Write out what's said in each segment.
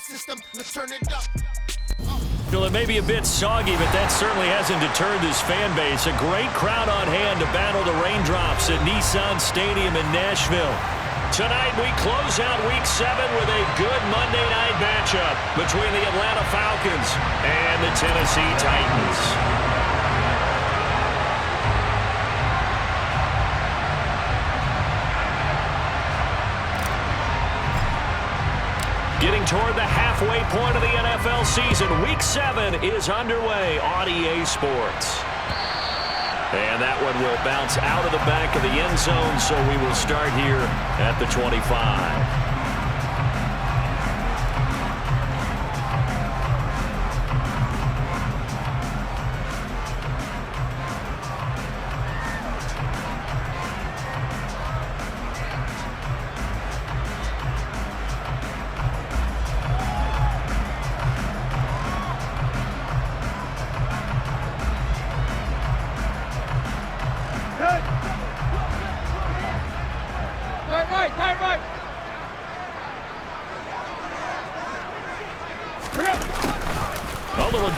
system. Let's turn it up. Well, it may be a bit soggy, but that certainly hasn't deterred this fan base. A great crowd on hand to battle the raindrops at Nissan Stadium in Nashville. Tonight, we close out Week 7 with a good Monday night matchup between the Atlanta Falcons and the Tennessee Titans. Getting toward the halfway point of the NFL season, Week 7 is underway on EA Sports. And that one will bounce out of the back of the end zone, so we will start here at the 25.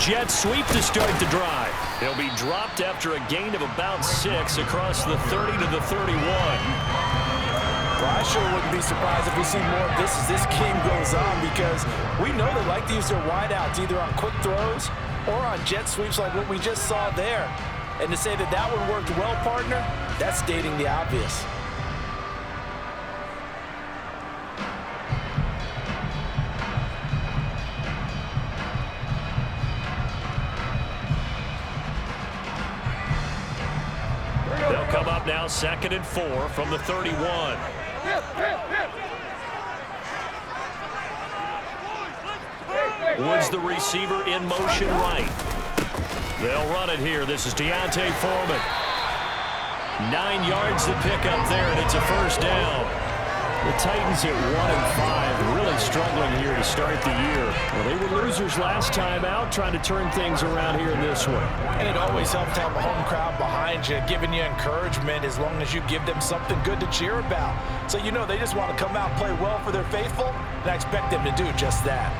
Jet sweep to start the drive. He'll be dropped after a gain of about 6 across the 30 to the 31. Well, I sure wouldn't be surprised if we see more of this as this game goes on, because we know they like to use their wideouts either on quick throws or on jet sweeps like what we just saw there. And to say that that one worked well, partner, that's stating the obvious. Now 2nd and 4 from the 31. Woods the receiver in motion right. They'll run it here. This is Deontay Foreman. 9 yards to pick up there, and it's a first down. The Titans at 1-5, really struggling here to start the year. Well, they were losers last time out, trying to turn things around here in this one. And it always helps to have a home crowd behind you, giving you encouragement as long as you give them something good to cheer about. So you know they just want to come out and play well for their faithful, and I expect them to do just that.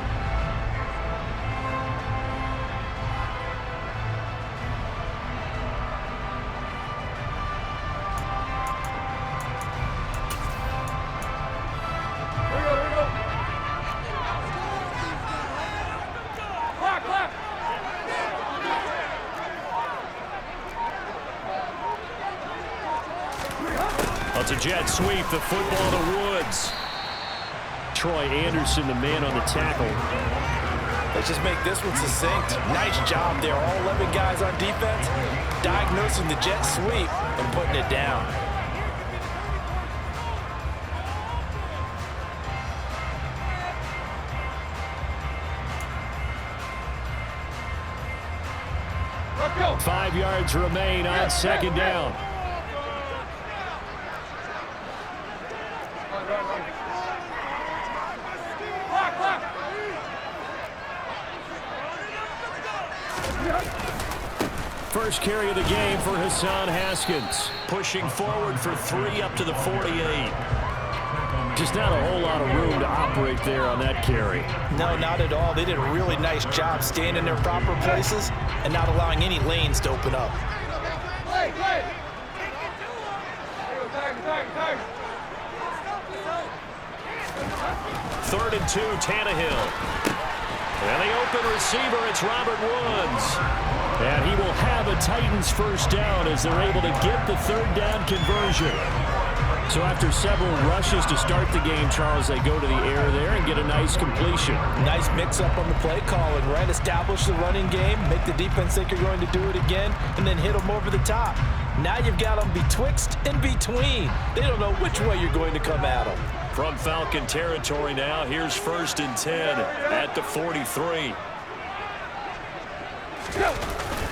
It's a jet sweep, the football to Woods. Troy Anderson, the man on the tackle. Let's just make this one succinct. Nice job there. All 11 guys on defense diagnosing the jet sweep and putting it down. Let's go. 5 yards remain on 2nd down. First carry of the game for Hassan Haskins. Pushing forward for 3 up to the 48. Just not a whole lot of room to operate there on that carry. No, not at all. They did a really nice job staying in their proper places and not allowing any lanes to open up. Third and 2, Tannehill. And the open receiver, it's Robert Woods. And he will have a Titans first down as they're able to get the 3rd down conversion. So after several rushes to start the game, Charles, they go to the air there and get a nice completion. Nice mix-up on the play calling, right? Establish the running game, make the defense think you're going to do it again, and then hit them over the top. Now you've got them betwixt and between. They don't know which way you're going to come at them. From Falcon territory now, here's 1st and 10 at the 43.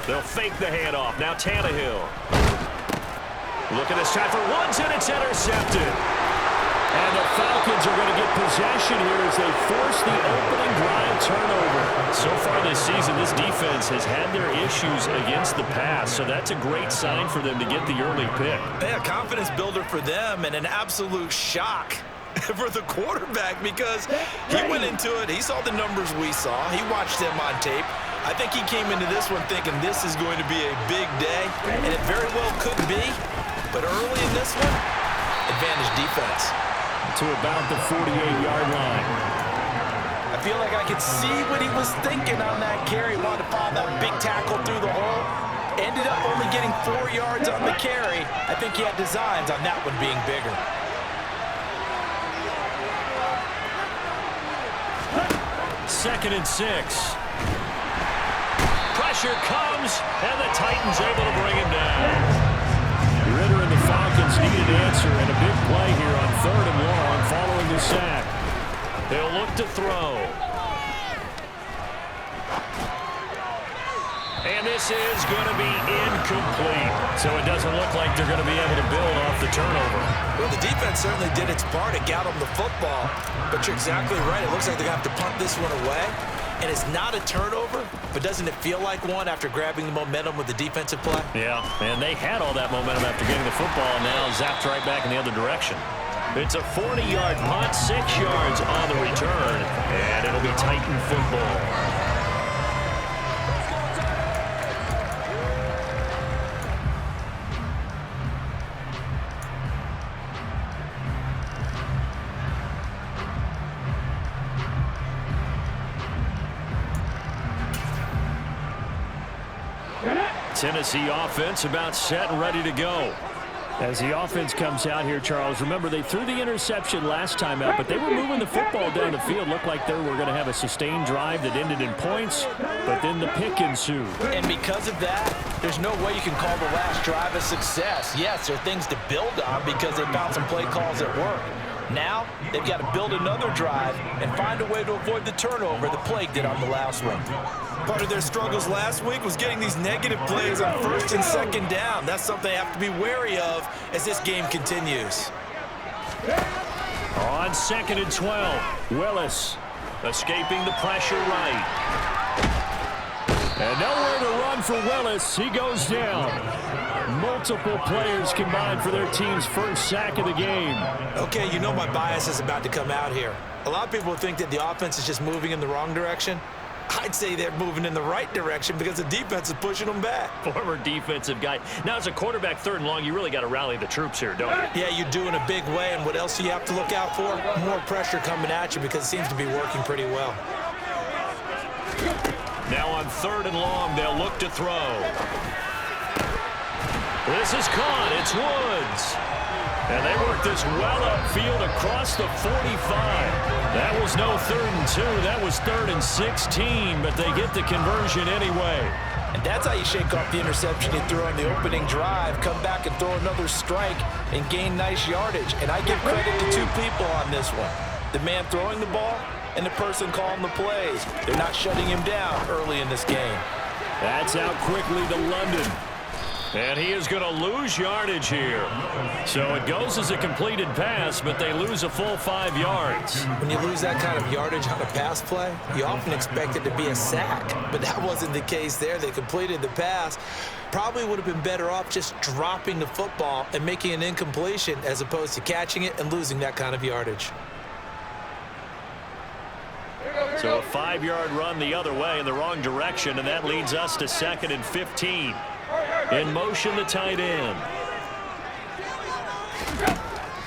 They'll fake the handoff. Now Tannehill. Looking this time for Woods, and it's intercepted. And the Falcons are going to get possession here as they force the opening drive turnover. So far this season, this defense has had their issues against the pass, so that's a great sign for them to get the early pick. Yeah, confidence builder for them and an absolute shock for the quarterback because he went into it. He saw the numbers we saw. He watched them on tape. I think he came into this one thinking this is going to be a big day, and it very well could be. But early in this one, advantage defense. To about the 48-yard line. I feel like I could see what he was thinking on that carry. Wanted to follow that big tackle through the hole. Ended up only getting 4 yards on the carry. I think he had designs on that one being bigger. Second and 6. Pressure comes, and the Titans able to bring him down. Ritter and the Falcons need an answer, and a big play here on 3rd and long following the sack. They'll look to throw. And this is going to be incomplete. So it doesn't look like they're going to be able to build off the turnover. Well, the defense certainly did its part. It got them the football. But you're exactly right. It looks like they're going to have to punt this one away. And it's not a turnover, but doesn't it feel like one after grabbing the momentum with the defensive play? Yeah, and they had all that momentum after getting the football, and now zapped right back in the other direction. It's a 40-yard punt, 6 yards on the return, and it'll be Titan football. Tennessee offense about set and ready to go. As the offense comes out here, Charles, remember they threw the interception last time out, but they were moving the football down the field. Looked like they were going to have a sustained drive that ended in points, but then the pick ensued. And because of that, there's no way you can call the last drive a success. Yes, there are things to build on because they found some play calls that work. Now, they've got to build another drive and find a way to avoid the turnover that plagued it on the last one. Part of their struggles last week was getting these negative plays on 1st and 2nd down. That's something they have to be wary of as this game continues. On 2nd and 12, Willis escaping the pressure right. And nowhere to run for Willis. He goes down. Multiple players combined for their team's first sack of the game. Okay, you know my bias is about to come out here. A lot of people think that the offense is just moving in the wrong direction. I'd say they're moving in the right direction because the defense is pushing them back. Former defensive guy. Now, as a quarterback 3rd and long, you really got to rally the troops here, don't you? Yeah, you do in a big way. And what else do you have to look out for? More pressure coming at you because it seems to be working pretty well. Now on 3rd and long, they'll look to throw. This is caught. It's Woods. And they work this well upfield across the 45. That was no 3rd and 2. That was 3rd and 16, but they get the conversion anyway. And that's how you shake off the interception you threw on the opening drive, come back and throw another strike and gain nice yardage. And I give credit to 2 people on this one. The man throwing the ball and the person calling the plays. They're not shutting him down early in this game. That's out quickly to London. And he is going to lose yardage here. So it goes as a completed pass, but they lose a full 5 yards. When you lose that kind of yardage on a pass play, you often expect it to be a sack. But that wasn't the case there. They completed the pass. Probably would have been better off just dropping the football and making an incompletion as opposed to catching it and losing that kind of yardage. So a 5-yard run the other way in the wrong direction, and that leads us to 2nd and 15. In motion, the tight end.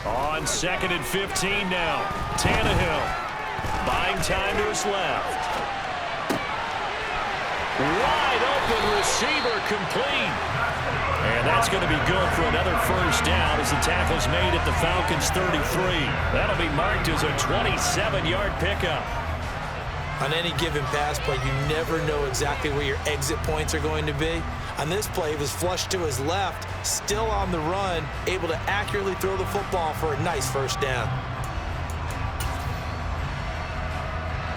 On 2nd and 15 now. Tannehill buying time to his left. Wide open receiver complete. And that's going to be good for another first down as the tackle's made at the Falcons' 33. That'll be marked as a 27-yard pickup. On any given pass play, you never know exactly where your exit points are going to be. On this play, he was flushed to his left, still on the run, able to accurately throw the football for a nice first down.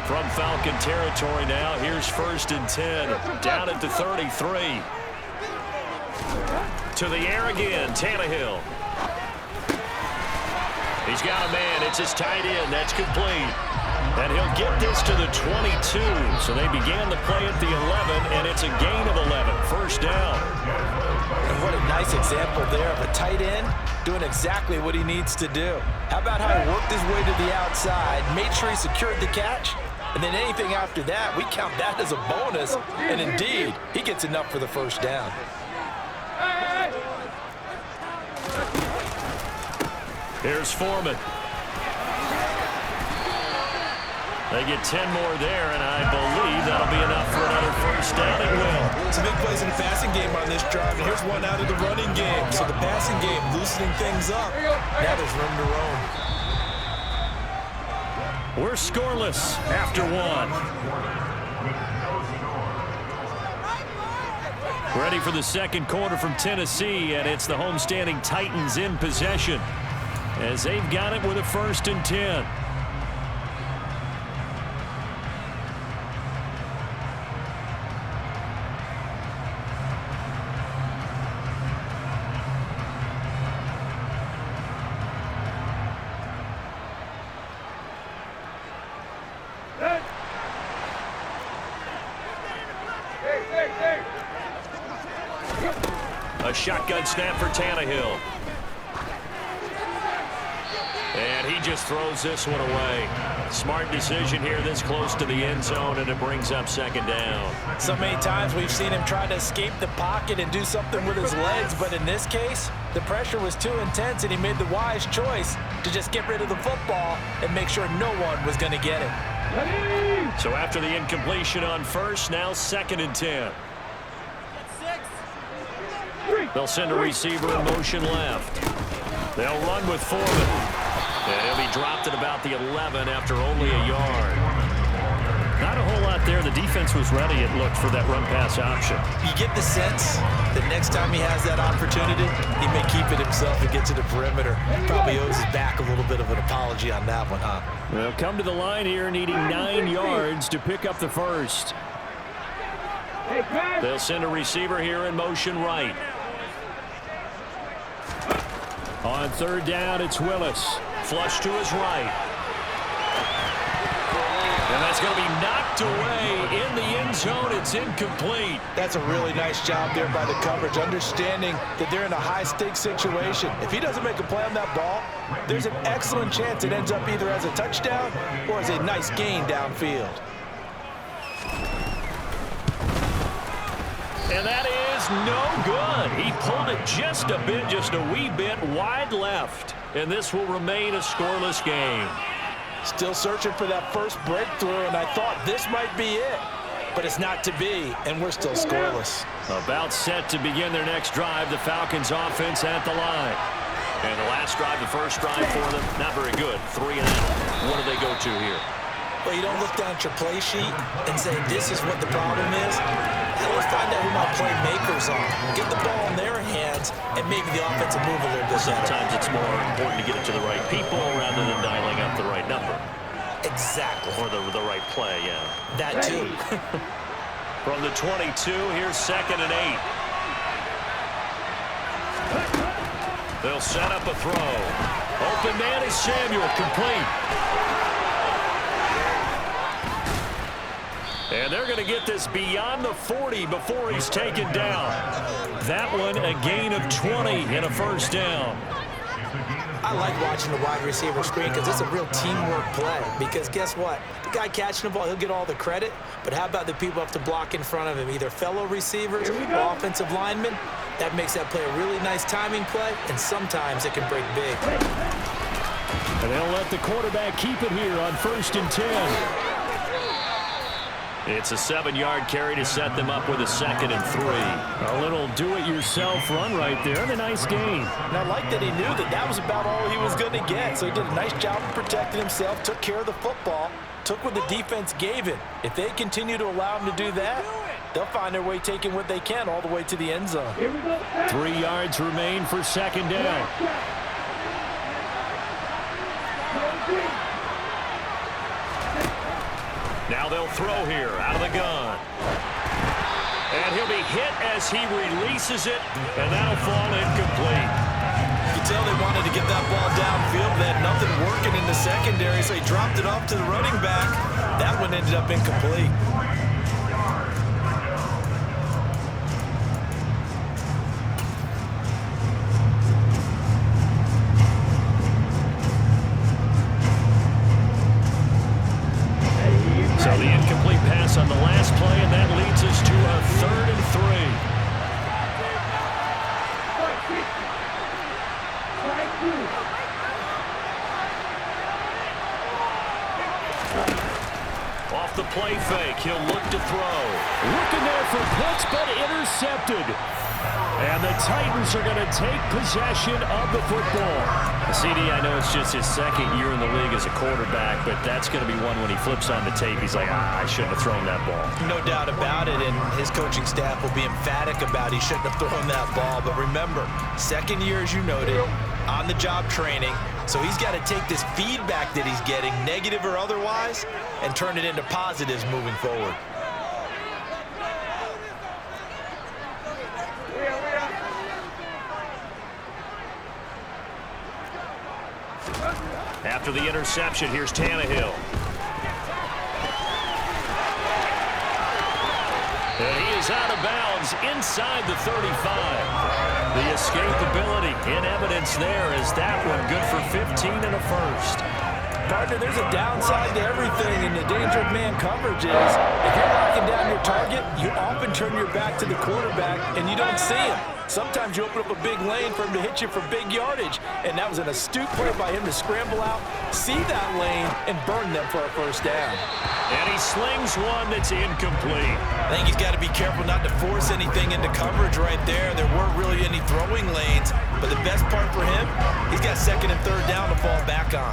From Falcon territory now, here's 1st and 10, down at the 33. To the air again, Tannehill. He's got a man, it's his tight end, that's complete. And he'll get this to the 22. So they began the play at the 11, and it's a gain of 11. First down. And what a nice example there of a tight end doing exactly what he needs to do. How about how he worked his way to the outside, made sure he secured the catch, and then anything after that, we count that as a bonus. And indeed, he gets enough for the first down. Here's Foreman. They get 10 more there, and I believe that'll be enough for another first down. It will. Some big plays in the passing game on this drive, and here's one out of the running game. So the passing game loosening things up. Now there's room to roam. We're scoreless after one. Ready for the second quarter from Tennessee, and it's the homestanding Titans in possession as they've got it with a 1st and 10. A shotgun snap for Tannehill. And he just throws this one away. Smart decision here this close to the end zone, and it brings up 2nd down. So many times we've seen him try to escape the pocket and do something with his legs, but in this case, the pressure was too intense, and he made the wise choice to just get rid of the football and make sure no one was going to get it. So after the incompletion on first, now 2nd and 10. They'll send a receiver in motion left. They'll run with Foreman. And he'll be dropped at about the 11 after only a yard. Not a whole lot there. The defense was ready, it looked, for that run-pass option. You get the sense that next time he has that opportunity, he may keep it himself and get to the perimeter. Probably owes his back a little bit of an apology on that one, huh? They'll come to the line here needing 9 yards to pick up the first. They'll send a receiver here in motion right. On 3rd down, it's Willis. Flush to his right. And that's going to be knocked away in the end zone. It's incomplete. That's a really nice job there by the coverage, understanding that they're in a high-stakes situation. If he doesn't make a play on that ball, there's an excellent chance it ends up either as a touchdown or as a nice gain downfield. And that is no good. He pulled it just a bit, just a wee bit wide left. And this will remain a scoreless game. Still searching for that first breakthrough, and I thought this might be it. But it's not to be, and we're still scoreless. About set to begin their next drive, the Falcons offense at the line. And the last drive, the first drive for them, not very good. 3 and out. What do they go to here? Well, you don't look down at your play sheet and say, this is what the problem is. Let's find out who my playmakers are. Get the ball in their hands and maybe the offensive move a little bit better. Sometimes it's more important to get it to the right people rather than dialing up the right number. Exactly. Or the right play, yeah. That too. From the 22, here's 2nd and 8. They'll set up a throw. Open man is Samuel, complete. And they're going to get this beyond the 40 before he's taken down. That one, a gain of 20 and a first down. I like watching the wide receiver screen because it's a real teamwork play. Because guess what? The guy catching the ball, he'll get all the credit. But how about the people have to block in front of him, either fellow receivers or offensive linemen? That makes that play a really nice timing play, and sometimes it can break big. And they'll let the quarterback keep it here on 1st and 10. It's a 7-yard carry to set them up with a 2nd and 3. A little do-it-yourself run right there, and a nice gain. And I like that he knew that that was about all he was going to get. So he did a nice job of protecting himself, took care of the football, took what the defense gave him. If they continue to allow him to do that, they'll find their way taking what they can all the way to the end zone. 3 yards remain for 2nd down. Now they'll throw here out of the gun. And he'll be hit as he releases it, and that'll fall incomplete. You can tell they wanted to get that ball downfield. They had nothing working in the secondary, so he dropped it off to the running back. That one ended up incomplete. So the incomplete pass on the last play, and that leads us to a 3rd and 3. Off the play fake, he'll look to throw. Looking there for puts, but intercepted. And the Titans are going to take possession of the football. CD, I know it's just his 2nd year in the league as a quarterback, but that's going to be one when he flips on the tape. He's like, I shouldn't have thrown that ball. No doubt about it, and his coaching staff will be emphatic about he shouldn't have thrown that ball. But remember, 2nd year, as you noted, on-the-job training. So he's got to take this feedback that he's getting, negative or otherwise, and turn it into positives moving forward. After the interception, here's Tannehill. And he is out of bounds inside the 35. The escapability in evidence there as that one good for 15 and a first. Partner, there's a downside to everything, and the danger of man coverage is if you're locking down your target, you often turn your back to the quarterback and you don't see him. Sometimes you open up a big lane for him to hit you for big yardage, and that was an astute play by him to scramble out, see that lane, and burn them for a first down. And he slings one that's incomplete. I think he's got to be careful not to force anything into coverage right there. There weren't really any throwing lanes, but the best part for him, he's got 2nd and 3rd down to fall back on.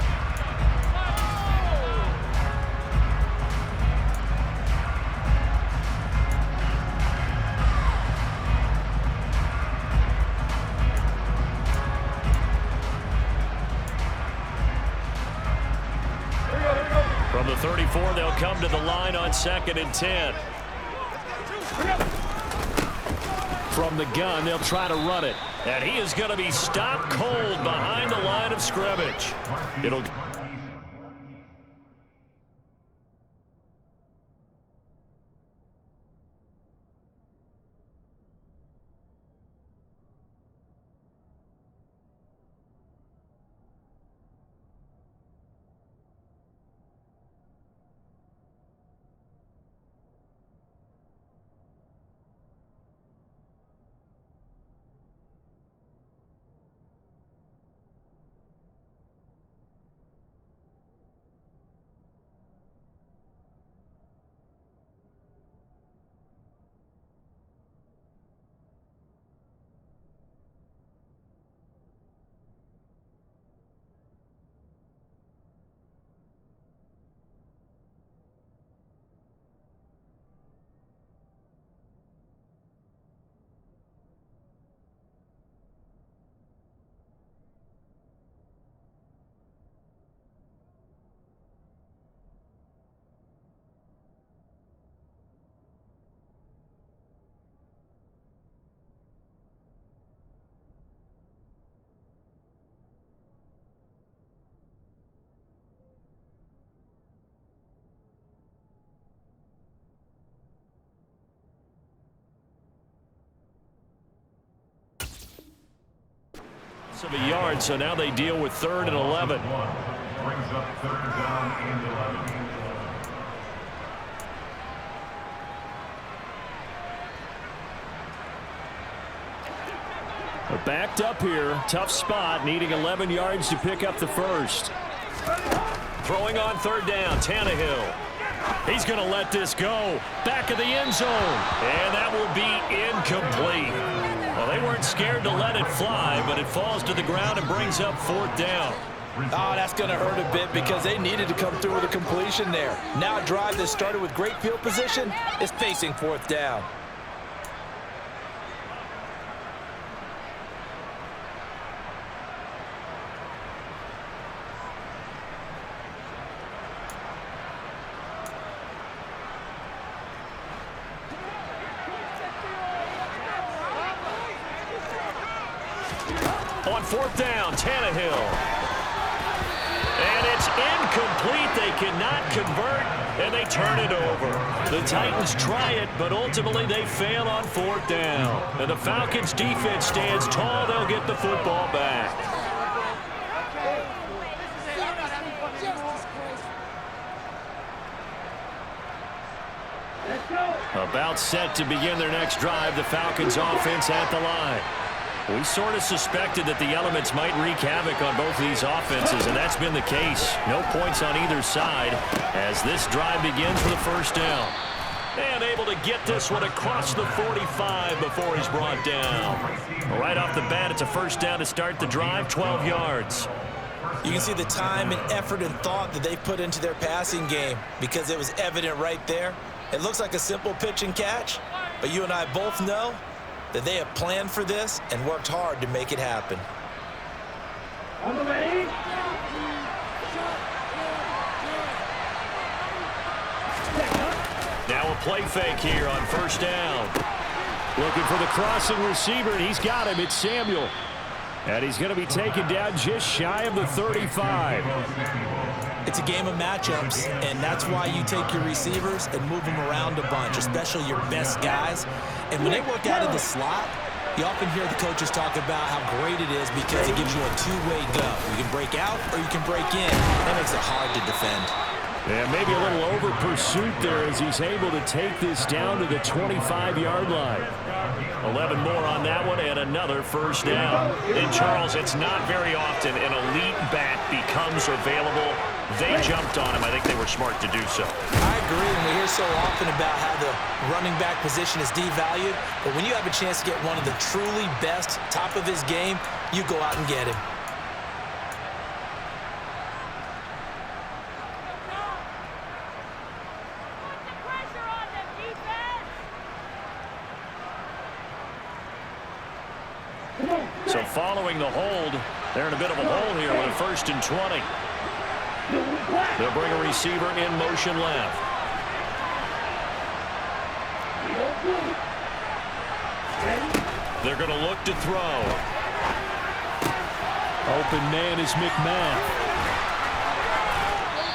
From the 34, they'll come to the line on 2nd and 10. From the gun, they'll try to run it. And he is going to be stopped cold behind the line of scrimmage. It'll... of a yard, so now they deal with 3rd and 11. Brings up 3rd down and 11. They're backed up here, tough spot, needing 11 yards to pick up the first. Throwing on 3rd down, Tannehill. He's going to let this go. Back of the end zone, and that will be incomplete. Well, they weren't scared to let it fly, but it falls to the ground and brings up 4th down. Oh, that's going to hurt a bit because they needed to come through with a completion there. Now a drive that started with great field position is facing 4th down. On 4th down, Tannehill. And it's incomplete. They cannot convert, and they turn it over. The Titans try it, but ultimately they fail on 4th down. And the Falcons defense stands tall. They'll get the football back. About set to begin their next drive, the Falcons offense at the line. We sort of suspected that the elements might wreak havoc on both of these offenses, and that's been the case. No points on either side as this drive begins with a first down. And able to get this one across the 45 before he's brought down. Right off the bat, it's a first down to start the drive, 12 yards. You can see the time and effort and thought that they put into their passing game because it was evident right there. It looks like a simple pitch and catch, but you and I both know that they have planned for this and worked hard to make it happen. Now a play fake here on first down. Looking for the crossing receiver, and he's got him. It's Samuel. And he's going to be taken down just shy of the 35. It's a game of matchups, and that's why you take your receivers and move them around a bunch, especially your best guys. And when they work out of the slot, you often hear the coaches talk about how great it is because it gives you a two-way go. You can break out or you can break in. That makes it hard to defend. Yeah, maybe a little over pursuit there as he's able to take this down to the 25-yard line. 11 more on that one and another first down. And Charles, it's not very often an elite back becomes available. They jumped on him. I think they were smart to do so. I agree, and we hear so often about how the running back position is devalued. But when you have a chance to get one of the truly best, top of his game, you go out and get him. So following the hold, they're in a bit of a hole here with a 1st and 20. They'll bring a receiver in motion left. They're going to look to throw. Open man is McMahon.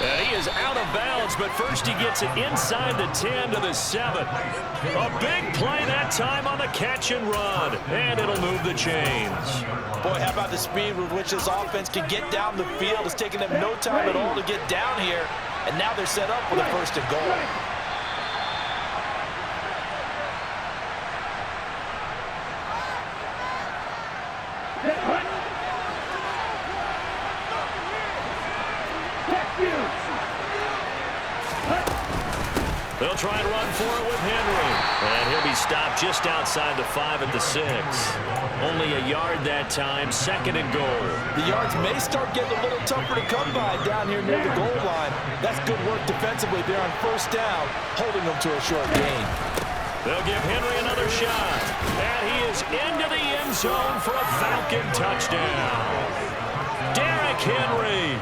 And he is out of bounds, but first he gets it inside the 10 to the 7. A big play that time on the catch and run, and it'll move the chains. Boy, how about the speed with which this offense can get down the field? It's taking them no time at all to get down here, and now they're set up with a 1st and goal. They'll try and run for it with Henry. And he'll be stopped just outside the 5 at the 6. Only a yard that time, 2nd and goal. The yards may start getting a little tougher to come by down here near the goal line. That's good work defensively there on 1st down, holding them to a short gain. They'll give Henry another shot. And he is into the end zone for a Falcon touchdown. Derrick Henry.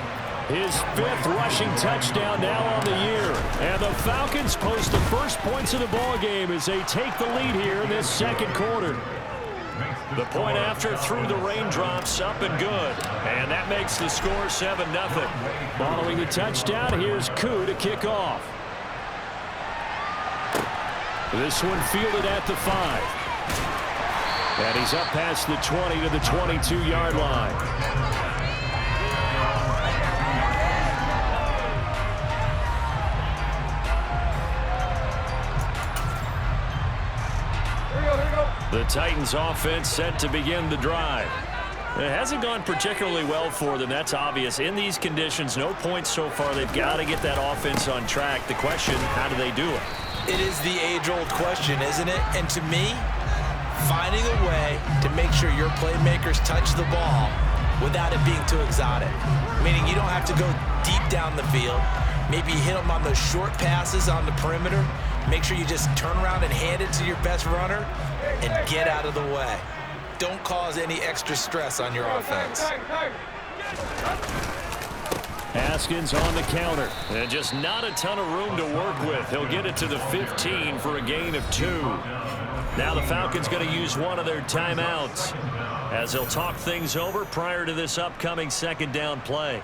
His 5th rushing touchdown now on the year. And the Falcons post the first points of the ball game as they take the lead here in this 2nd quarter. The point after through the raindrops, up and good. And that makes the score 7-0. Following the touchdown, here's Koo to kick off. This one fielded at the 5. And he's up past the 20 to the 22-yard line. The Titans offense set to begin the drive. It hasn't gone particularly well for them. That's obvious. In these conditions, no points so far. They've got to get that offense on track. The question, how do they do it? It is the age-old question, isn't it? And to me, finding a way to make sure your playmakers touch the ball without it being too exotic. Meaning you don't have to go deep down the field. Maybe hit them on those short passes on the perimeter. Make sure you just turn around and hand it to your best runner and get out of the way. Don't cause any extra stress on your offense. Haskins on the counter. And just not a ton of room to work with. He'll get it to the 15 for a gain of 2. Now the Falcons going to use one of their timeouts as they'll talk things over prior to this upcoming 2nd down play.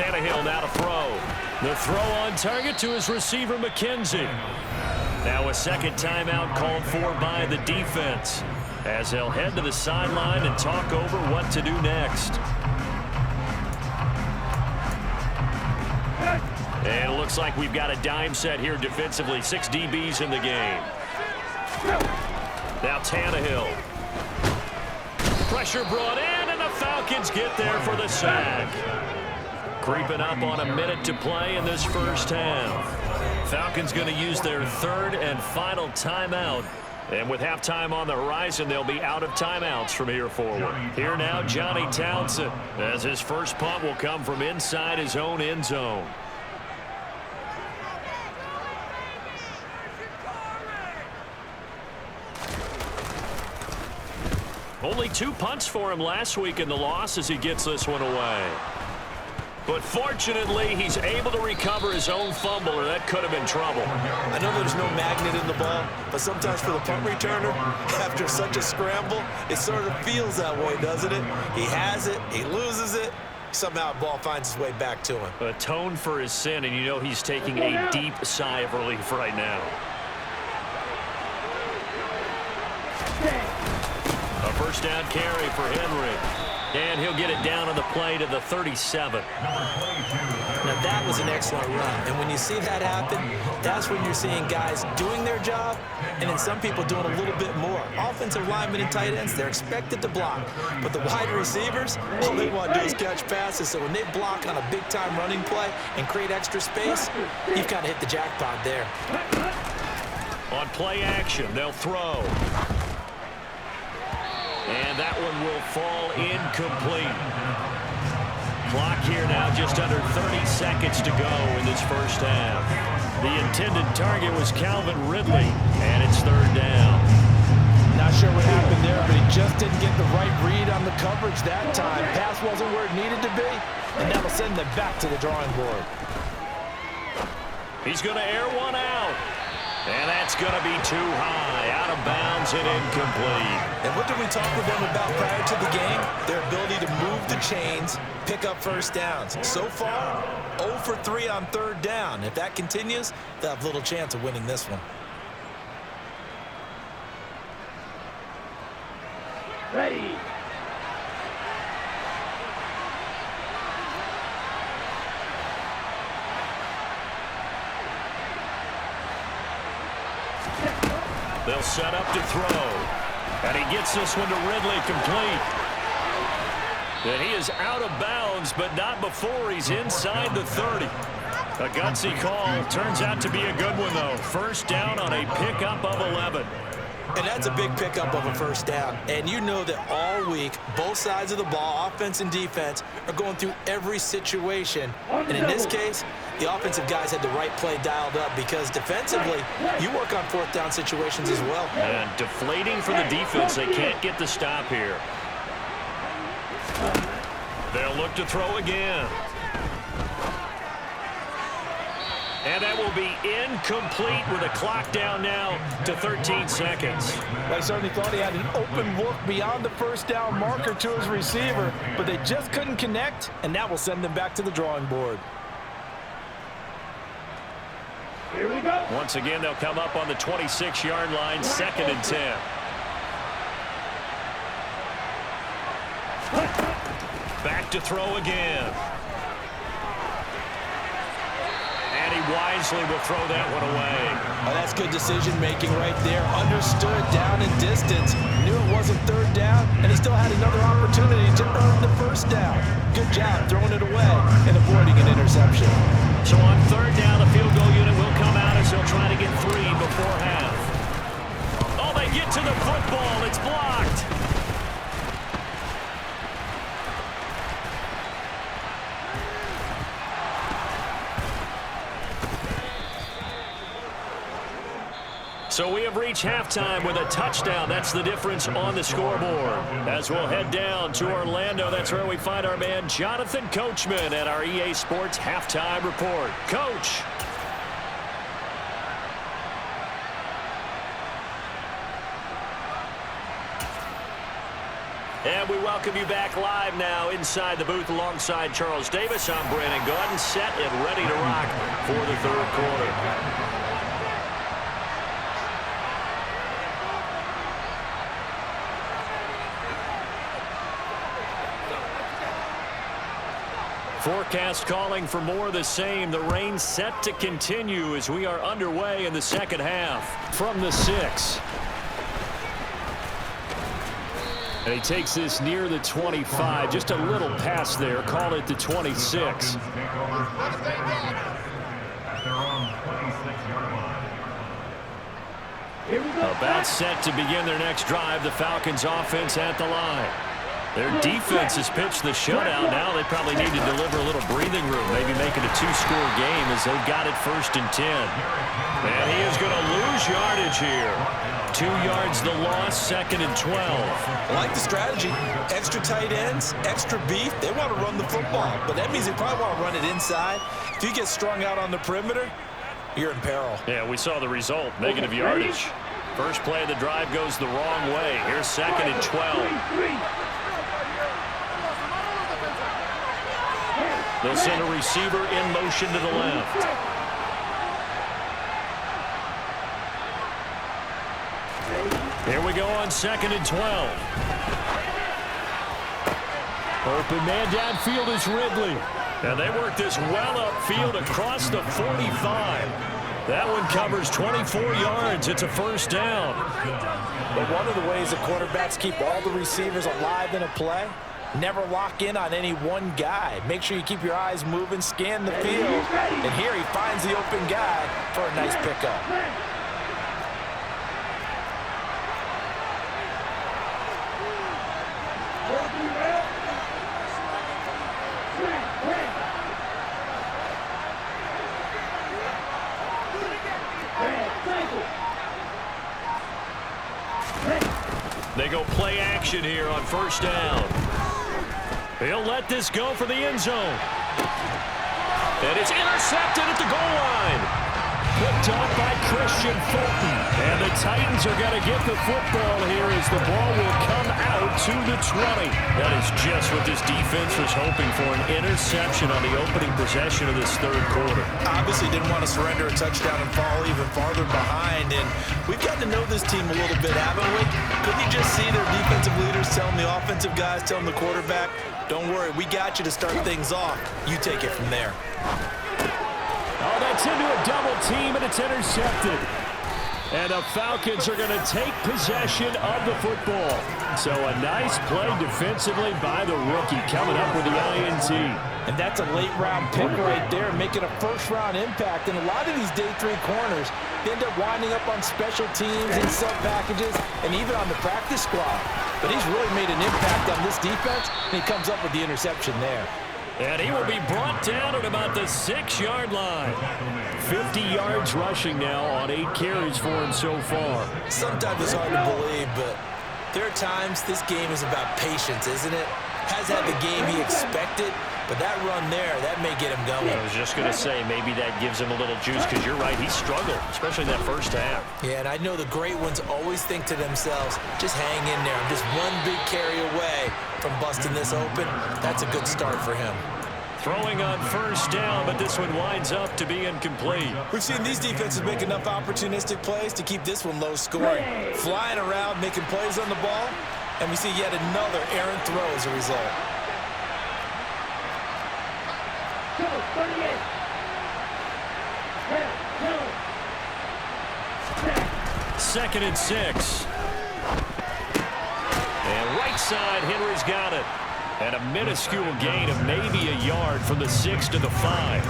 Tannehill now to throw. The throw on target to his receiver, McKenzie. Now a second timeout called for by the defense, as they'll head to the sideline and talk over what to do next. And it looks like we've got a dime set here defensively. 6 DBs in the game. Now Tannehill. Pressure brought in, and the Falcons get there for the sack. Creeping up on a minute to play in this first half. Falcons going to use their third and final timeout. And with halftime on the horizon, they'll be out of timeouts from here forward. Here now, Johnny Townsend, as his first punt will come from inside his own end zone. Only 2 punts for him last week in the loss as he gets this one away. But fortunately, he's able to recover his own fumble, or that could have been trouble. I know there's no magnet in the ball, but sometimes for the punt returner, after such a scramble, it sort of feels that way, doesn't it? He has it, he loses it, somehow the ball finds its way back to him. Atone for his sin, and you know he's taking a deep sigh of relief right now. A first down carry for Henry. And he'll get it down on the play to the 37. Now that was an excellent run. And when you see that happen, that's when you're seeing guys doing their job and then some people doing a little bit more. Offensive linemen and tight ends, they're expected to block. But the wide receivers, all they want to do is catch passes. So when they block on a big-time running play and create extra space, you've kind of hit the jackpot there. On play action, they'll throw. And that one will fall incomplete. Clock here now just under 30 seconds to go in this first half. The intended target was Calvin Ridley, and it's third down. Not sure what happened there, but he just didn't get the right read on the coverage that time. Pass wasn't where it needed to be, and that'll send them back to the drawing board. He's going to air one out. And that's going to be too high, out of bounds and incomplete. And what did we talk with them about prior to the game? Their ability to move the chains, pick up first downs. So far, 0 for 3 on third down. If that continues, they'll have little chance of winning this one. Ready. They'll set up to throw. And he gets this one to Ridley complete. And he is out of bounds, but not before he's inside the 30. A gutsy call. Turns out to be a good one, though. First down on a pickup of 11. And that's a big pickup of a first down. And you know that all week, both sides of the ball, offense and defense, are going through every situation. And in this case, the offensive guys had the right play dialed up because defensively, you work on fourth down situations as well. And deflating for the defense. They can't get the stop here. They'll look to throw again. And that will be incomplete with a clock down now to 13 seconds. I certainly thought he had an open look beyond the first down marker to his receiver, but they just couldn't connect, and that will send them back to the drawing board. Here we go. Once again, they'll come up on the 26-yard line, 2nd and 10. Back to throw again. And he wisely will throw that one away. Oh, that's good decision-making right there. Understood down and distance. Knew it wasn't third down, and he still had another opportunity to earn the first down. Good job throwing it away and avoiding an interception. So on third down, the field goal unit will come out as they'll try to get 3 before half. Oh, they get to the football. It's blocked. So we have reached halftime with a touchdown. That's the difference on the scoreboard. As we'll head down to Orlando, that's where we find our man Jonathan Coachman at our EA Sports Halftime Report. Coach. And we welcome you back live now inside the booth alongside Charles Davis. I'm Brandon Gaudin, set and ready to rock for the third quarter. Forecast calling for more of the same. The rain set to continue as we are underway in the second half. From the 6. And he takes this near the 25. Just a little pass there. Call it the 26. About set to begin their next drive. The Falcons offense at the line. Their defense has pitched the shutout. Now they probably need to deliver a little breathing room, maybe make it a 2-score game as they've got it 1st and 10. And he is going to lose yardage here. 2 yards the loss, 2nd and 12. I like the strategy. Extra tight ends, extra beef. They want to run the football, but that means they probably want to run it inside. If you get strung out on the perimeter, you're in peril. Yeah, we saw the result, negative yardage. First play of the drive goes the wrong way. Here's 2nd and 12. They'll send a receiver in motion to the left. Here we go on 2nd and 12. Open man downfield is Ridley. And they work this well upfield across the 45. That one covers 24 yards. It's a 1st down. But one of the ways the quarterbacks keep all the receivers alive in a play, never lock in on any one guy. Make sure you keep your eyes moving, scan the field. And here he finds the open guy for a nice pickup. They go play action here on 1st down. He'll let this go for the end zone. And it's intercepted at the goal line. Picked up by Christian Fulton. And the Titans are going to get the football here as the ball will come out to the 20. That is just what this defense was hoping for, an interception on the opening possession of this third quarter. Obviously didn't want to surrender a touchdown and fall even farther behind. And we've gotten to know this team a little bit, haven't we? Couldn't you just see their defensive leaders telling the offensive guys, telling the quarterback, don't worry, we got you to start things off. You take it from there. Oh, that's into a double team, and it's intercepted. And the Falcons are going to take possession of the football. So a nice play defensively by the rookie coming up with the INT. And that's a late-round pick right there, making a first-round impact. And a lot of these day 3 corners end up winding up on special teams and sub-packages and even on the practice squad. But he's really made an impact on this defense, and he comes up with the interception there. And he will be brought down at about the 6-yard line. 50 yards rushing now on 8 carries for him so far. Sometimes it's hard to believe, but there are times this game is about patience, isn't it? Has had the game he expected, but that run there, that may get him going. I was just going to say, maybe that gives him a little juice, because you're right, he struggled, especially in that first half. Yeah, and I know the great ones always think to themselves, just hang in there. I'm just one big carry away from busting this open. That's a good start for him. Throwing on 1st down, but this one winds up to be incomplete. We've seen these defenses make enough opportunistic plays to keep this one low scoring. Flying around, making plays on the ball, and we see yet another errant throw as a result. 2nd and 6. And right side, Henry's got it. And a minuscule gain of maybe a yard from the 6 to the 5.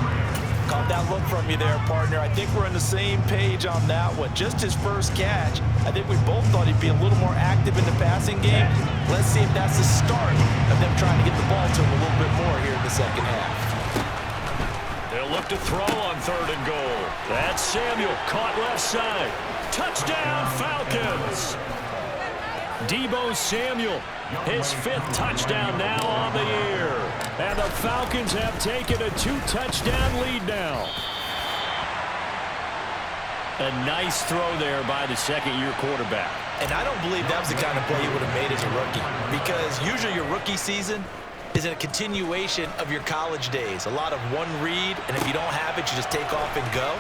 Caught that look from you there, partner. I think we're on the same page on that one. Just his first catch. I think we both thought he'd be a little more active in the passing game. Let's see if that's the start of them trying to get the ball to him a little bit more here in the second half. They'll look to throw on 3rd and goal. That's Samuel, caught left side. Touchdown, Falcons! Deebo Samuel, his 5th touchdown now on the year. And the Falcons have taken a 2-touchdown lead now. A nice throw there by the second-year quarterback. And I don't believe that was the kind of play he would have made as a rookie, because usually your rookie season is a continuation of your college days. A lot of one read, and if you don't have it, you just take off and go.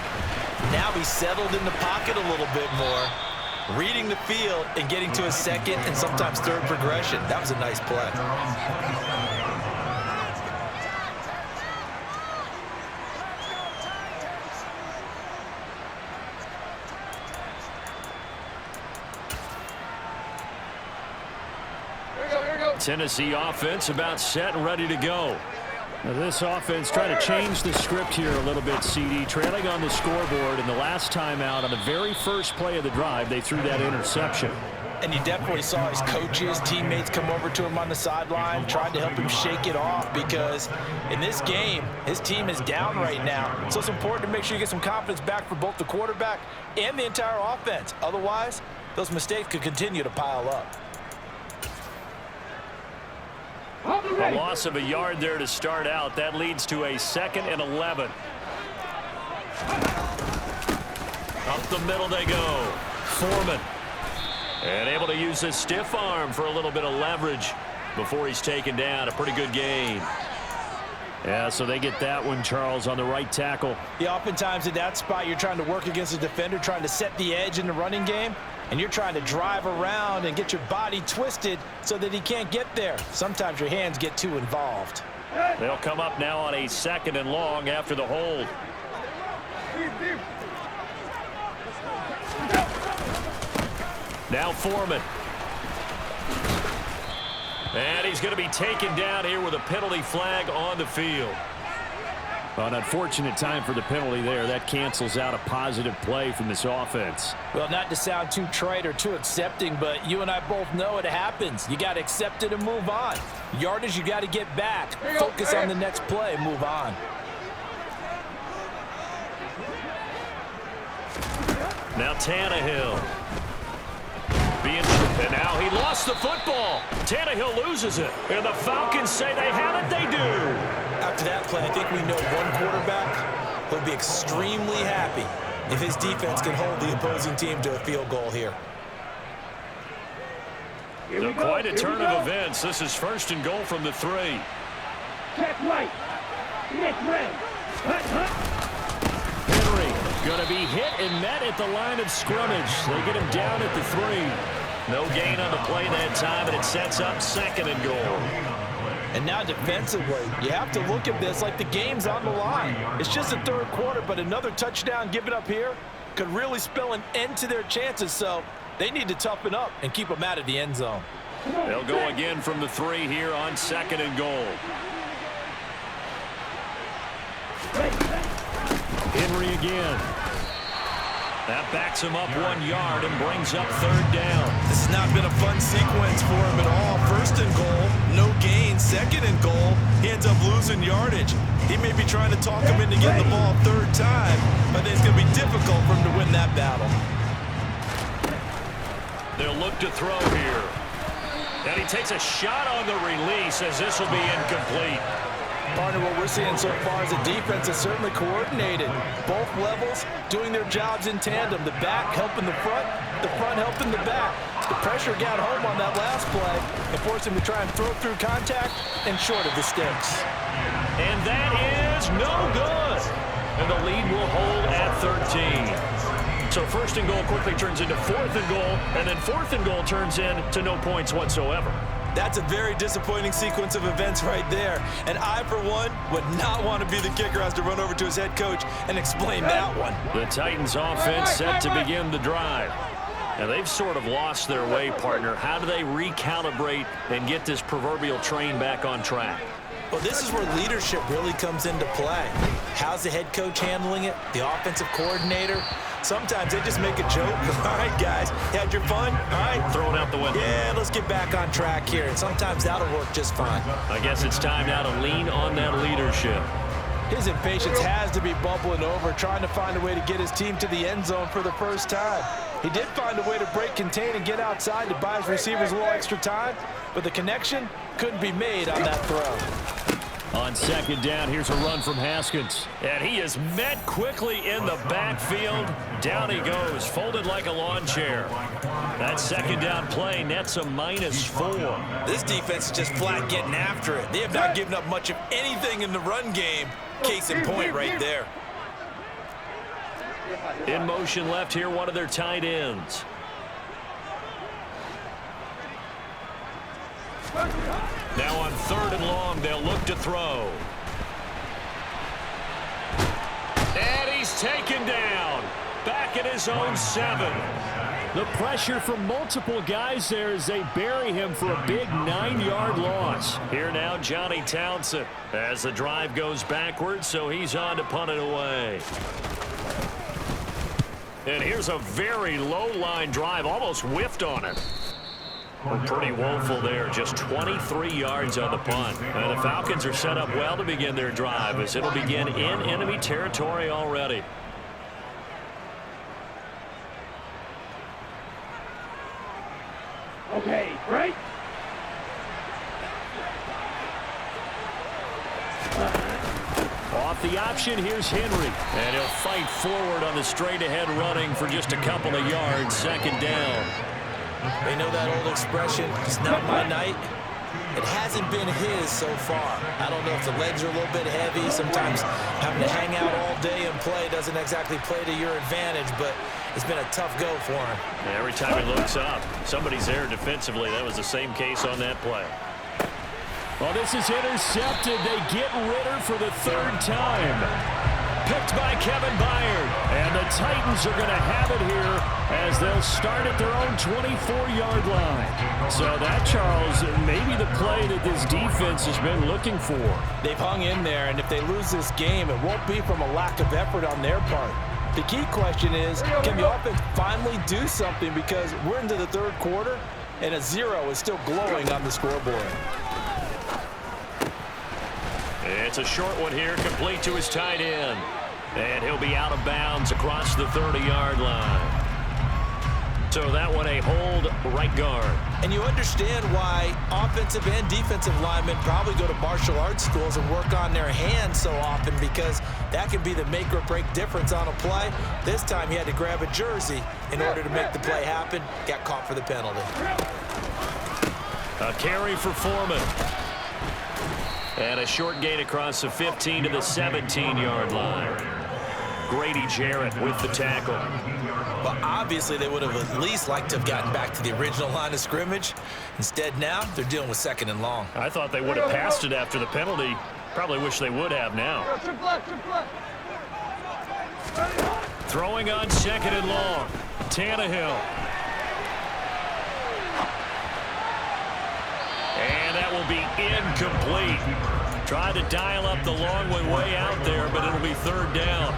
Now he's settled in the pocket a little bit more, reading the field and getting to a second and sometimes third progression. That was a nice play. Tennessee offense about set and ready to go. Now this offense trying to change the script here a little bit, CD. Trailing on the scoreboard, and the last time out on the very first play of the drive, they threw that interception. And you definitely saw his coaches, teammates come over to him on the sideline, tried to help him shake it off, because in this game, his team is down right now. So it's important to make sure you get some confidence back for both the quarterback and the entire offense. Otherwise, those mistakes could continue to pile up. A loss of a yard there to start out. That leads to a 2nd and 11. Up the middle they go. Foreman. And able to use his stiff arm for a little bit of leverage before he's taken down. A pretty good gain. Yeah, so they get that one, Charles, on the right tackle. Yeah, oftentimes in that spot, you're trying to work against a defender, trying to set the edge in the running game, and you're trying to drive around and get your body twisted so that he can't get there. Sometimes your hands get too involved. They'll come up now on a 2nd and long after the hold. Now Foreman. And he's going to be taken down here with a penalty flag on the field. An unfortunate time for the penalty there. That cancels out a positive play from this offense. Well, not to sound too trite or too accepting, but you and I both know it happens. You got to accept it and move on. Yardage, you got to get back. Focus on the next play, move on. Now Tannehill. And now he lost the football. Tannehill loses it. And the Falcons say they have it. They do. After that play, I think we know one quarterback will be extremely happy if his defense can hold the opposing team to a field goal here. So quite a turn of events. This is 1st and goal from the 3. Check right. Nick red. Henry going to be hit and met at the line of scrimmage. They get him down at the 3. No gain on the play that time, and it sets up 2nd and goal. And now defensively, you have to look at this like the game's on the line. It's just the 3rd quarter, but another touchdown given up here could really spell an end to their chances, so they need to toughen up and keep them out of the end zone. They'll go again from the 3 here on 2nd and goal. Henry again. That backs him up 1 yard and brings up 3rd down. This has not been a fun sequence for him at all. 1st and goal, no gain. 2nd and goal, he ends up losing yardage. He may be trying to talk him into getting the ball 3rd time, but it's going to be difficult for him to win that battle. They'll look to throw here. And he takes a shot on the release as this will be incomplete. Partner, what we're seeing so far is the defense is certainly coordinated. Both levels doing their jobs in tandem. The back helping the front helping the back. The pressure got home on that last play and forced him to try and throw through contact and short of the sticks. And that is no good. And the lead will hold at 13. So 1st and goal quickly turns into 4th and goal, and then 4th and goal turns into no points whatsoever. That's a very disappointing sequence of events right there. And I, for one, would not want to be the kicker who has to run over to his head coach and explain that one. The Titans offense set to begin the drive. Now they've sort of lost their way, partner. How do they recalibrate and get this proverbial train back on track? Well, this is where leadership really comes into play. How's the head coach handling it? The offensive coordinator? Sometimes they just make a joke. All right, guys, you had your fun? All right. Throw it out the window. Yeah, let's get back on track here. And sometimes that'll work just fine. I guess it's time now to lean on that leadership. His impatience has to be bubbling over, trying to find a way to get his team to the end zone for the first time. He did find a way to break contain and get outside to buy his receivers a little extra time, but the connection couldn't be made on that throw. On second down, here's a run from Haskins. And he is met quickly in the backfield. Down he goes, folded like a lawn chair. That second down play nets a -4. This defense is just flat getting after it. They have not given up much of anything in the run game. Case in point right there. In motion left here, one of their tight ends. Now on 3rd and long, they'll look to throw. And he's taken down. Back at his own 7. The pressure from multiple guys there as they bury him for a big 9-yard loss. Here now, Johnny Townsend, as the drive goes backwards, so he's on to punt it away. And here's a very low-line drive, almost whiffed on it. Pretty woeful there, just 23 yards on the punt. And the Falcons are set up well to begin their drive as it'll begin in enemy territory already. Okay, right? Off the option, here's Henry. And he'll fight forward on the straight-ahead running for just a couple of yards. Second down. They know that old expression, it's not my night. It hasn't been his so far. I don't know if the legs are a little bit heavy. Sometimes having to hang out all day and play doesn't exactly play to your advantage, but it's been a tough go for him. And every time he looks up, somebody's there defensively. That was the same case on that play. Well, this is intercepted. They get Ritter for the 3rd time. Picked by Kevin Byard. And the Titans are going to have it here as they'll start at their own 24-yard line. So that, Charles, maybe the play that this defense has been looking for. They've hung in there, and if they lose this game, it won't be from a lack of effort on their part. The key question is, can the offense finally do something, because we're into the 3rd quarter, and a 0 is still glowing on the scoreboard. It's a short one here, complete to his tight end. And he'll be out of bounds across the 30-yard line. So that one a hold right guard. And you understand why offensive and defensive linemen probably go to martial arts schools and work on their hands so often, because that can be the make or break difference on a play. This time he had to grab a jersey in order to make the play happen. Got caught for the penalty. A carry for Foreman. And a short gain across the 15 to the 17-yard line. Grady Jarrett with the tackle. Well, obviously they would have at least liked to have gotten back to the original line of scrimmage. Instead now, they're dealing with 2nd and long. I thought they would have passed it after the penalty. Probably wish they would have now. Throwing on 2nd and long. Tannehill. And that will be incomplete. Tried to dial up the long one way out there, but it'll be 3rd down.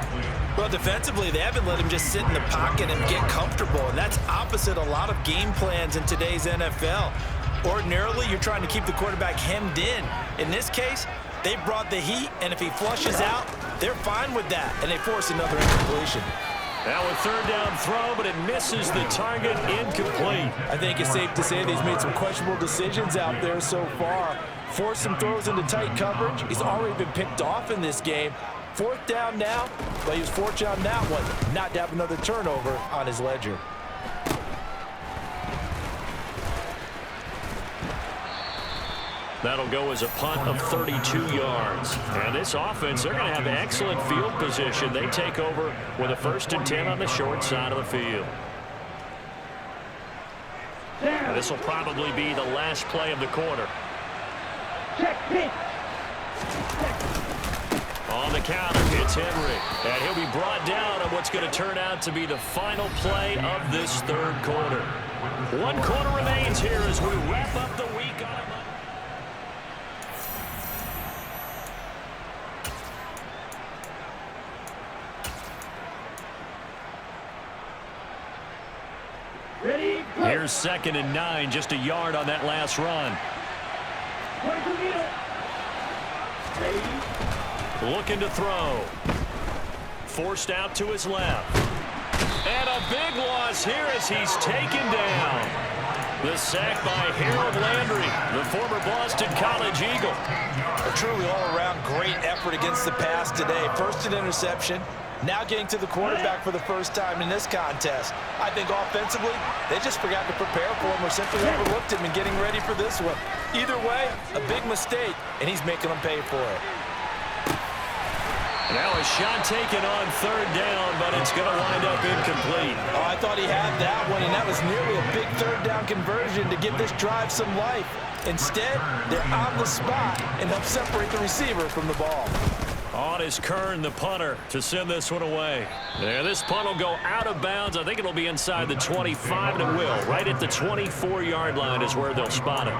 Well, defensively, they haven't let him just sit in the pocket and get comfortable, and that's opposite a lot of game plans in today's NFL. Ordinarily, you're trying to keep the quarterback hemmed in. In this case, they brought the heat, and if he flushes out, they're fine with that, and they force another incompletion. Now a 3rd down throw, but it misses the target, incomplete. I think it's safe to say that he's made some questionable decisions out there so far. Forced some throws into tight coverage. He's already been picked off in this game. 4th down now, but he was fortunate on that one not to have another turnover on his ledger. That'll go as a punt of 32 yards. And this offense, they're going to have excellent field position. They take over with a 1st and 10 on the short side of the field. And this will probably be the last play of the quarter. Check pitch. On the counter, it's Henry. And he'll be brought down on what's going to turn out to be the final play of this 3rd quarter. 1 quarter remains here as we wrap up the week on a Monday. Ready? Go. Here's 2nd and 9, just a yard on that last run. Looking to throw. Forced out to his left. And a big loss here as he's taken down. The sack by Harold Landry, the former Boston College Eagle. The Truly all-around great effort against the pass today. First an interception, now getting to the quarterback for the first time in this contest. I think offensively, they just forgot to prepare for him or simply overlooked him in getting ready for this one. Either way, a big mistake, and he's making them pay for it. Now a shot taken on third down, but it's going to wind up incomplete. Oh, I thought he had that one, and that was nearly a big third down conversion to give this drive some life. Instead, they're on the spot and help separate the receiver from the ball. On is Kern, the punter, to send this one away. Yeah, this punt will go out of bounds. I think it'll be inside the 25, and it will. Right at the 24-yard line is where they'll spot it.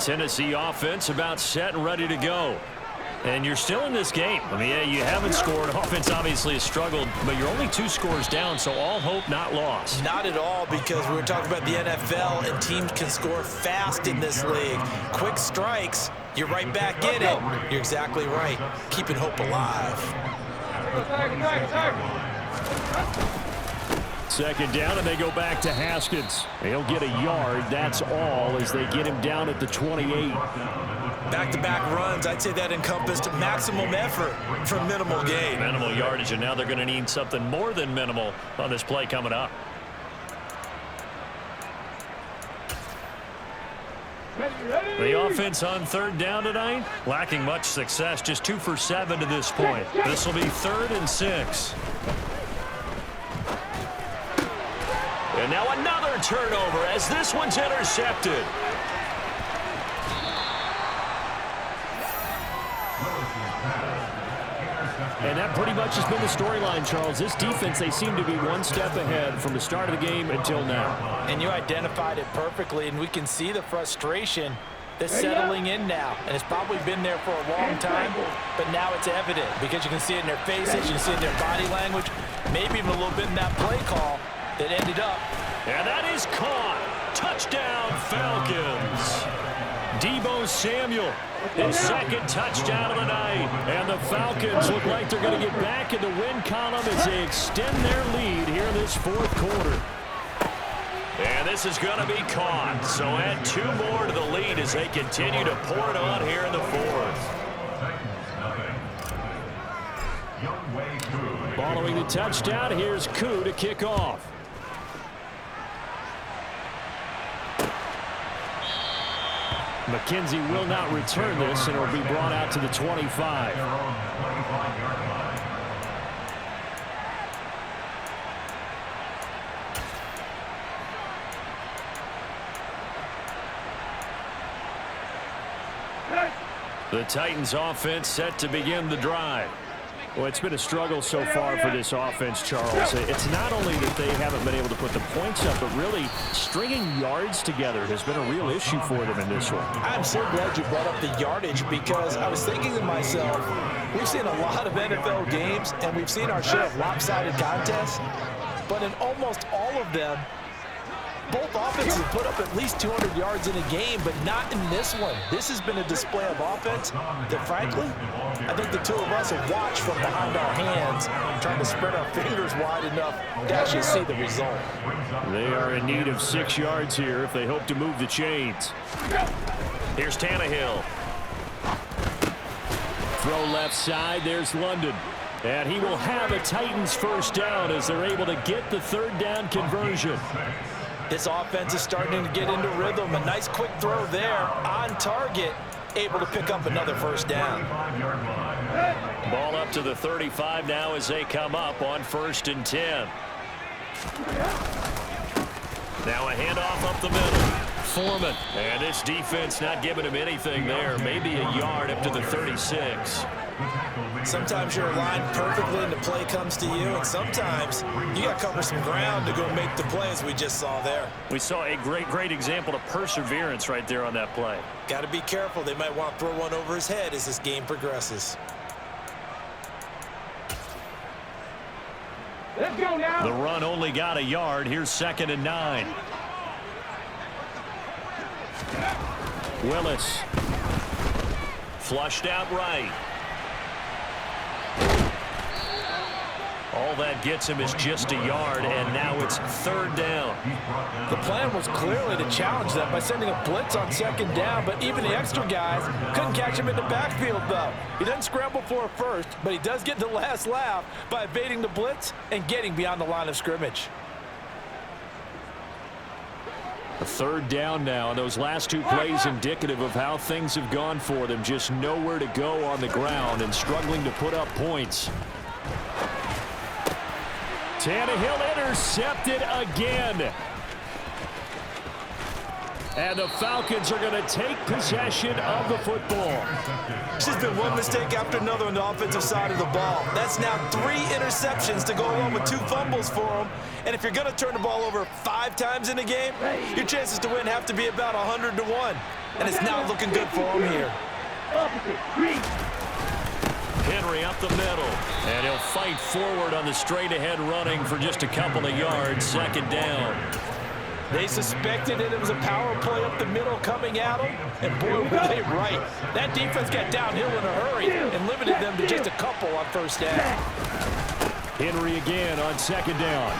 Tennessee offense about set and ready to go. And you're still in this game. I mean, yeah, you haven't scored. Offense obviously has struggled, but you're only 2 scores down, so all hope not lost. Not at all, because we were talking about the NFL, and teams can score fast in this league. Quick strikes, you're right back in it. You're exactly right. Keeping hope alive. Second down, and they go back to Haskins. He'll get a yard. That's all as they get him down at the 28. Back-to-back runs, I'd say that encompassed maximum effort for minimal gain. Minimal yardage, and now they're going to need something more than minimal on this play coming up. The offense on third down tonight, lacking much success, just 2 for 7 to this point. This will be 3rd and 6. And now another turnover as this one's intercepted. And that pretty much has been the storyline, Charles. This defense, they seem to be one step ahead from the start of the game until now. And you identified it perfectly, and we can see the frustration that's settling in now. And it's probably been there for a long time, but now it's evident because you can see it in their faces, you can see it in their body language, maybe even a little bit in that play call that ended up. And that is caught. Touchdown, Falcons. Deebo Samuel, his 2nd touchdown of the night. And the Falcons look like they're going to get back in the win column as they extend their lead here in this 4th quarter. And this is going to be caught. So add 2 more to the lead as they continue to pour it on here in the 4th. Following the touchdown, here's Koo to kick off. McKenzie will not return this, and it will be brought out to the 25. The Titans offense set to begin the drive. Well, it's been a struggle so far for this offense, Charles. It's not only that they haven't been able to put the points up, but really stringing yards together has been a real issue for them in this one. I'm so glad you brought up the yardage because I was thinking to myself, we've seen a lot of NFL games and we've seen our share of lopsided contests, but in almost all of them, both offenses have put up at least 200 yards in a game, but not in this one. This has been a display of offense that, frankly, I think the 2 of us have watched from behind our hands, trying to spread our fingers wide enough to actually see the result. They are in need of 6 yards here if they hope to move the chains. Here's Tannehill. Throw left side. There's London. And he will have a Titans first down as they're able to get the 3rd down conversion. This offense is starting to get into rhythm. A nice quick throw there on target, able to pick up another first down. Ball up to the 35 now as they come up on 1st and 10. Now a handoff up the middle. Foreman. And this defense not giving him anything there. Maybe a yard up to the 36. Sometimes you're aligned perfectly and the play comes to you, and sometimes you got to cover some ground to go make the play, as we just saw there. We saw a great example of perseverance right there on that play. Got to be careful. They might want to throw one over his head as this game progresses. Let's go now. The run only got a yard. Here's 2nd and 9. Willis. Flushed out right. All that gets him is just a yard, and now it's 3rd down. The plan was clearly to challenge them by sending a blitz on 2nd down, but even the extra guys couldn't catch him in the backfield, though. He doesn't scramble for a first, but he does get the last laugh by evading the blitz and getting beyond the line of scrimmage. A 3rd down now, and those last 2 plays indicative of how things have gone for them. Just nowhere to go on the ground and struggling to put up points. Tannehill intercepted again. And the Falcons are going to take possession of the football. It's just been one mistake after another on the offensive side of the ball. That's now 3 interceptions to go along with 2 fumbles for them. And if you're going to turn the ball over 5 times in a game, your chances to win have to be about 100 to 1. And it's not looking good for them here. Henry up the middle, and he'll fight forward on the straight-ahead running for just a couple of yards. 2nd down. They suspected that it was a power play up the middle coming at them, and boy, were they right. That defense got downhill in a hurry and limited them to just a couple on 1st down. Henry again on 2nd down.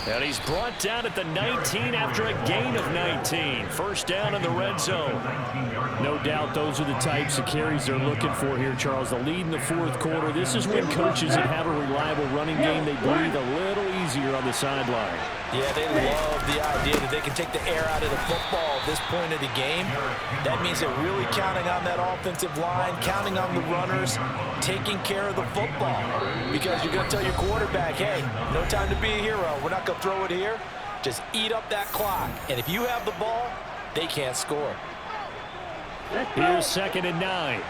And he's brought down at the 19 after a gain of 19. 1st down in the red zone. No doubt those are the types of carries they're looking for here, Charles. The lead in the 4th quarter. This is when coaches that have a reliable running game, they breathe a little easier on the sideline. Yeah, they love the idea that they can take the air out of the football at this point of the game. That means they're really counting on that offensive line, counting on the runners, taking care of the football. Because you're going to tell your quarterback, hey, no time to be a hero. We're not going to throw it here. Just eat up that clock. And if you have the ball, they can't score. Here's 2nd and 9.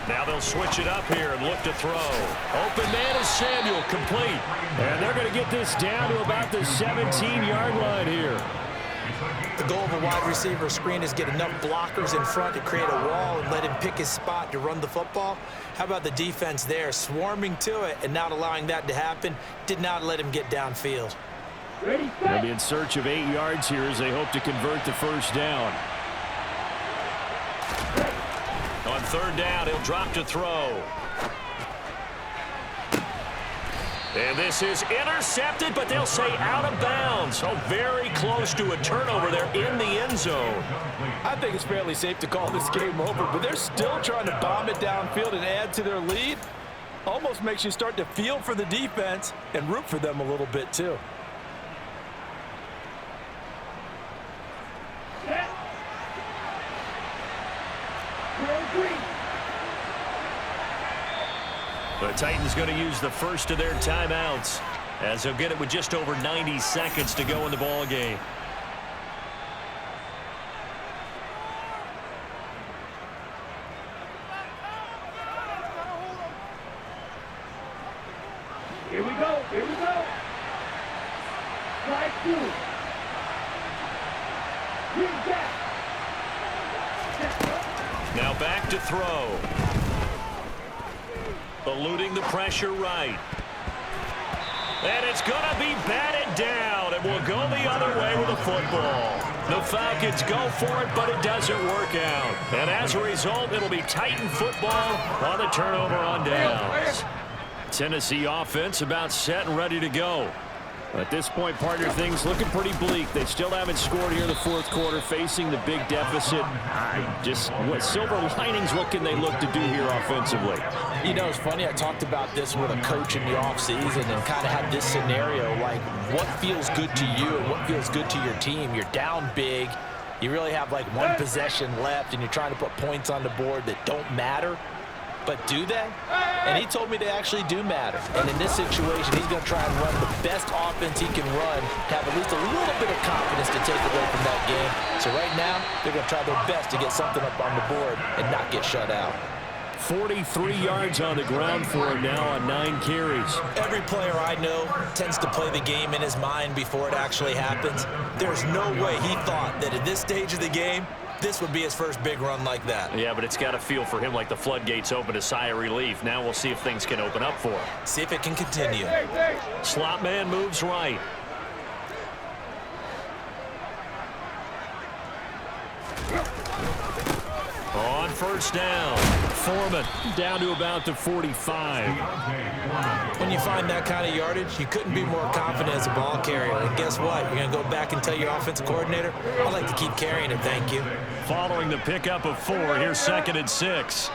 Now they'll switch it up here and look to throw. Open man is Samuel, complete. And they're going to get this down to about the 17-yard line here. The goal of a wide receiver screen is get enough blockers in front to create a wall and let him pick his spot to run the football. How about the defense there, swarming to it and not allowing that to happen? Did not let him get downfield. They'll be in search of 8 yards here as they hope to convert the 1st down. On 3rd down, he'll drop to throw. And this is intercepted, but they'll say out of bounds. So very close to a turnover there in the end zone. I think it's fairly safe to call this game over, but they're still trying to bomb it downfield and add to their lead. Almost makes you start to feel for the defense and root for them a little bit, too. The Titans going to use the first of their timeouts as they'll get it with just over 90 seconds to go in the ball game. Here we go. Here we go. Slide 2. Bring back. Now back to throw. Eluding the pressure right. And it's going to be batted down. It will go the other way with the football. The Falcons go for it, but it doesn't work out. And as a result, it'll be Titan football on the turnover on downs. Tennessee offense about set and ready to go. At this point, partner, things looking pretty bleak. They still haven't scored here in the 4th quarter, facing the big deficit. Just what silver linings, what can they look to do here offensively? You know, it's funny, I talked about this with a coach in the offseason and kind of had this scenario, like what feels good to you and what feels good to your team. You're down big. You really have like 1 possession left, and you're trying to put points on the board that don't matter. But do they? And he told me they actually do matter. And in this situation, he's going to try and run the best offense he can run to have at least a little bit of confidence to take away from that game. So right now, they're going to try their best to get something up on the board and not get shut out. 43 yards on the ground for him now on 9 carries. Every player I know tends to play the game in his mind before it actually happens. There's no way he thought that at this stage of the game, this would be his first big run like that. Yeah, but it's got to feel for him like the floodgates open, a sigh of relief. Now we'll see if things can open up for him. See if it can continue. Slot man moves right. On first down, Foreman down to about the 45. When you find that kind of yardage, you couldn't be more confident as a ball carrier. And guess what? You're going to go back and tell your offensive coordinator, I'd like to keep carrying it, thank you. Following the pickup of 4, here's 2nd and 6.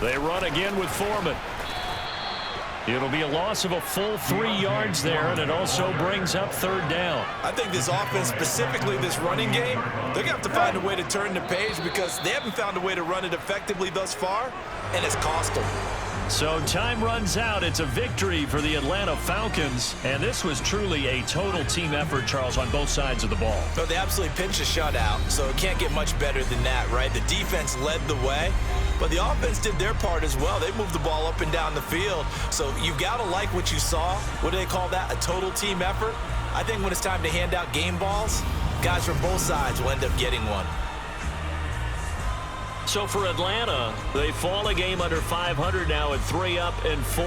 They run again with Foreman. It'll be a loss of a full 3 yards there, and it also brings up 3rd down. I think this offense, specifically this running game, they're going to have to find a way to turn the page because they haven't found a way to run it effectively thus far, and it's cost them. So time runs out. It's a victory for the Atlanta Falcons, and this was truly a total team effort, Charles, on both sides of the ball. So they absolutely pinched a shutout, so it can't get much better than that, right? The defense led the way, but the offense did their part as well. They moved the ball up and down the field, so you've got to like what you saw. What do they call that? A total team effort? I think when it's time to hand out game balls, guys from both sides will end up getting one. So for Atlanta, they fall a game under 500 now at 3 up and 4.